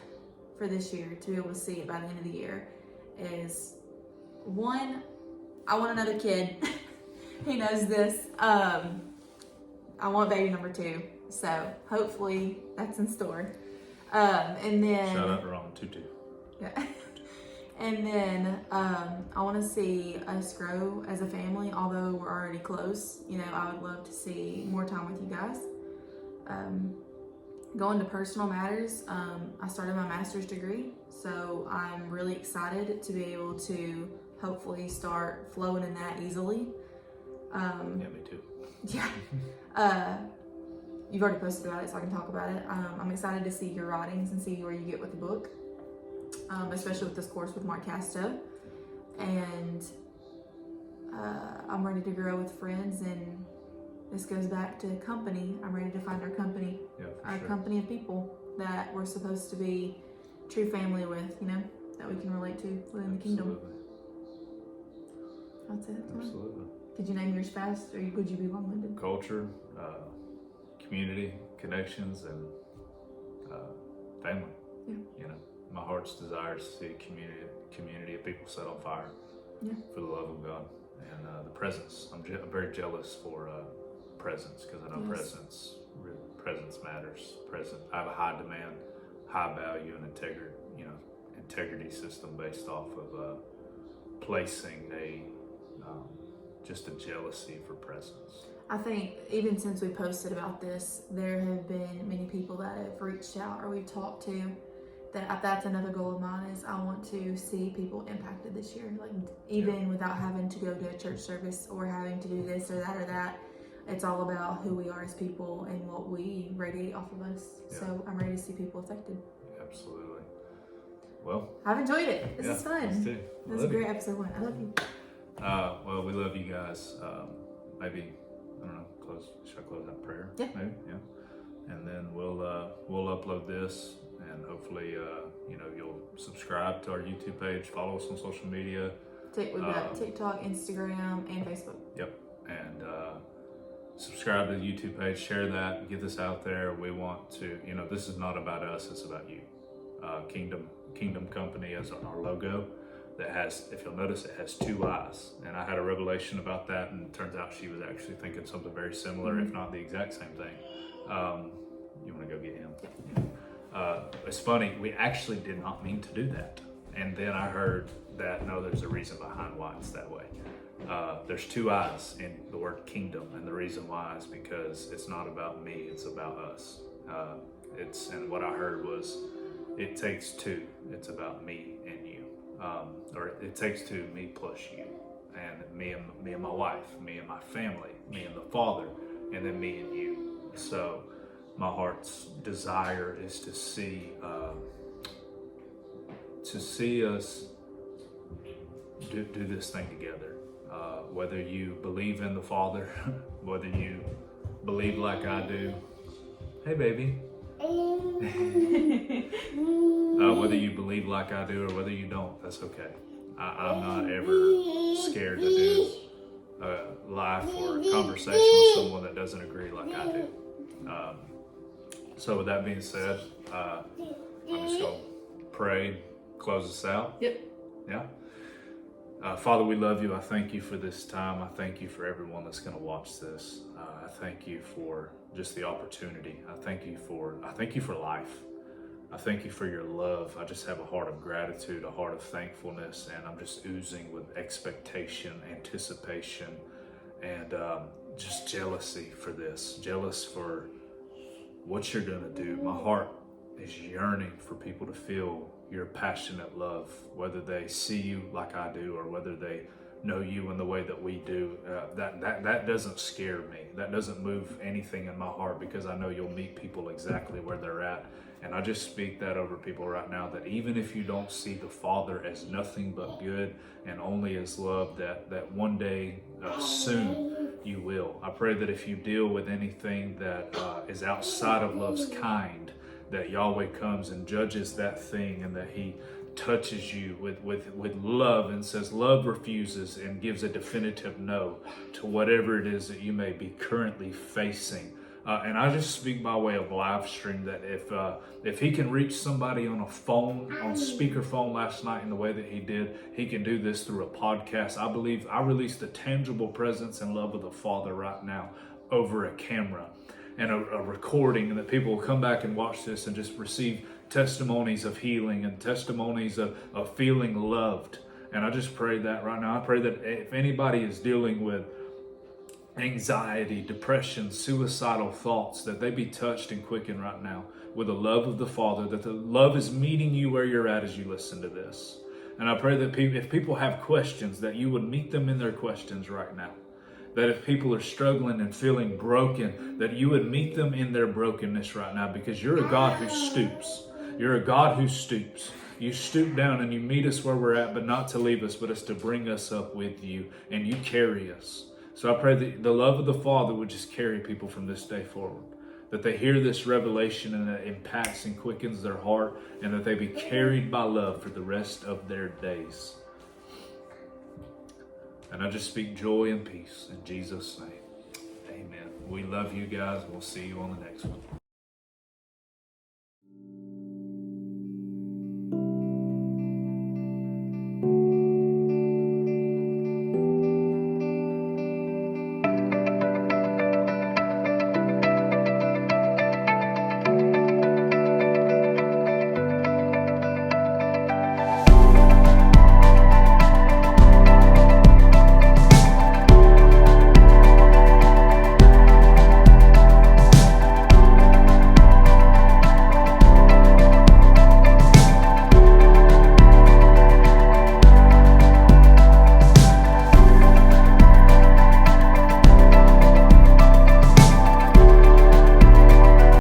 for this year to be able to see it by the end of the year is, one, I want another kid. He knows this. I want baby number 2. So hopefully that's in store. And then shout out to Ron, Tutu. Yeah. And then I want to see us grow as a family. Although we're already close, I would love to see more time with you guys. Going to personal matters, I started my master's degree, so I'm really excited to be able to hopefully start flowing in that easily. Yeah, me too. Yeah. You've already posted about it, so I can talk about it. I'm excited to see your writings and see where you get with the book, especially with this course with Mark Casto. And I'm ready to grow with friends, and this goes back to company. I'm ready to find our company, company of people that we're supposed to be true family with, that we can relate to within the kingdom. Absolutely. That's it. Absolutely. Could you name yours fast, or would you be long-winded? Culture, community, connections, and family. Yeah. You know, my heart's desire is to see a community of people set on fire for the love of God and the presence. I'm very jealous for presence, because I know presence matters. I have a high demand, high value, and integrity system based off of placing just a jealousy for presence. I think even since we posted about this, there have been many people that have reached out or we've talked to. That's another goal of mine, is I want to see people impacted this year. Like, even without having to go to a church service or having to do this or that or that, it's all about who we are as people and what we radiate off of us. Yeah. So I'm ready to see people affected. Absolutely. Well, I've enjoyed it. This is fun. Us too. This is a great episode 1. I love you. Well, we love you guys. Maybe, I don't know, should I close out prayer? Yeah. Maybe, yeah. And then we'll upload this, and hopefully, you'll subscribe to our YouTube page, follow us on social media. We've got TikTok, Instagram, and Facebook. Yep. And subscribe to the YouTube page, share that, get this out there. We want to, this is not about us, it's about you. Kingdom Company as our logo. That has, if you'll notice, it has 2 eyes. And I had a revelation about that, and it turns out she was actually thinking something very similar, if not the exact same thing. You want to go get him? It's funny, we actually did not mean to do that. And then I heard that, no, there's a reason behind why it's that way. There's 2 eyes in the word kingdom, and the reason why is because it's not about me, it's about us. And what I heard was, it takes 2. It's about me and you. Or it takes 2, me plus you, and me and my wife, me and my family, me and the Father, and then me and you. So my heart's desire is to see us do this thing together. Whether you believe in the Father, whether you believe like I do. Hey, baby. Whether you believe like I do or whether you don't, that's okay. I'm not ever scared to do a life or a conversation with someone that doesn't agree like I do. So with that being said, I'm just going to pray, close us out. Yep. Yeah. Father, we love you. I thank you for this time. I thank you for everyone that's going to watch this. I thank you for just the opportunity. I thank you for life. I thank you for your love. I just have a heart of gratitude, a heart of thankfulness, and I'm just oozing with expectation, anticipation, and just jealousy for this. Jealous for what you're going to do. My heart is yearning for people to feel your passionate love, whether they see you like I do or whether they know you in the way that we do. That doesn't scare me. That doesn't move anything in my heart, because I know you'll meet people exactly where they're at. And I just speak that over people right now, that even if you don't see the Father as nothing but good and only as love, that one day soon you will. I pray that if you deal with anything that is outside of love's kind, that Yahweh comes and judges that thing, and that he touches you with love and says love refuses, and gives a definitive no to whatever it is that you may be currently facing. And I just speak by way of live stream that if he can reach somebody on a phone, on speakerphone last night in the way that he did, he can do this through a podcast. I believe I release the tangible presence and love of the Father right now over a camera and a recording, and that people will come back and watch this and just receive testimonies of healing and testimonies of feeling loved. And I just pray that right now. I pray that if anybody is dealing with anxiety, depression, suicidal thoughts, that they be touched and quickened right now with the love of the Father, that the love is meeting you where you're at as you listen to this. And I pray that if people have questions, that you would meet them in their questions right now. That if people are struggling and feeling broken, that you would meet them in their brokenness right now, because you're a God who stoops. You're a God who stoops. You stoop down and you meet us where we're at, but not to leave us, but it's to bring us up with you, and you carry us. So I pray that the love of the Father would just carry people from this day forward, that they hear this revelation and it impacts and quickens their heart, and that they be carried by love for the rest of their days. And I just speak joy and peace in Jesus' name. Amen. We love you guys. We'll see you on the next one.